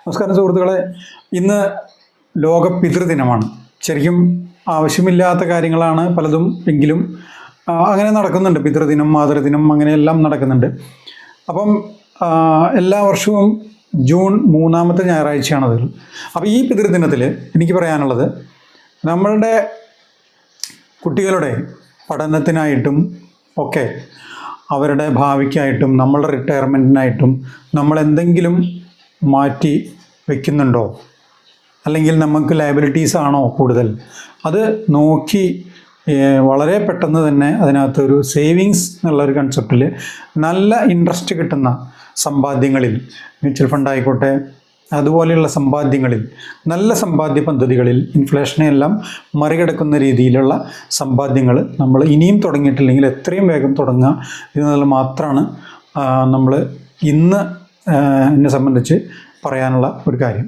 നമസ്കാരം സുഹൃത്തുക്കളെ, ഇന്ന് ലോക പിതൃദിനമാണ്. ശരിക്കും ആവശ്യമില്ലാത്ത കാര്യങ്ങളാണ് പലതും, എങ്കിലും അങ്ങനെ നടക്കുന്നുണ്ട്. പിതൃദിനം, മാതൃദിനം, അങ്ങനെയെല്ലാം നടക്കുന്നുണ്ട്. അപ്പം എല്ലാ വർഷവും ജൂൺ 3-ാമത്തെ ഞായറാഴ്ചയാണത്. അപ്പോൾ ഈ പിതൃദിനത്തിൽ എനിക്ക് പറയാനുള്ളത്, നമ്മളുടെ കുട്ടികളുടെ പഠനത്തിനായിട്ടും ഒക്കെ, അവരുടെ ഭാവിക്കായിട്ടും നമ്മളുടെ റിട്ടയർമെൻറ്റിനായിട്ടും നമ്മൾ എന്തെങ്കിലും മാറ്റി വയ്ക്കുന്നുണ്ടോ, അല്ലെങ്കിൽ നമുക്ക് ലയബിലിറ്റീസ് ആണോ കൂടുതൽ, അത് നോക്കി വളരെ പെട്ടെന്ന് തന്നെ അതിനകത്തൊരു സേവിങ്സ് എന്നുള്ളൊരു കൺസെപ്റ്റിൽ നല്ല ഇൻട്രസ്റ്റ് കിട്ടുന്ന സമ്പാദ്യങ്ങളിൽ, മ്യൂച്വൽ ഫണ്ട് ആയിക്കോട്ടെ, അതുപോലെയുള്ള സമ്പാദ്യങ്ങളിൽ, നല്ല സമ്പാദ്യ പദ്ധതികളിൽ, ഇൻഫ്ലേഷനെ എല്ലാം മറികടക്കുന്ന രീതിയിലുള്ള സമ്പാദ്യങ്ങൾ നമ്മൾ ഇനിയും തുടങ്ങിയിട്ടില്ലെങ്കിൽ എത്രയും വേഗം തുടങ്ങുക എന്നുള്ളത് മാത്രമാണ് നമ്മൾ ഇന്ന് എന്നെ സംബന്ധിച്ച് പറയാനുള്ള ഒരു കാര്യം.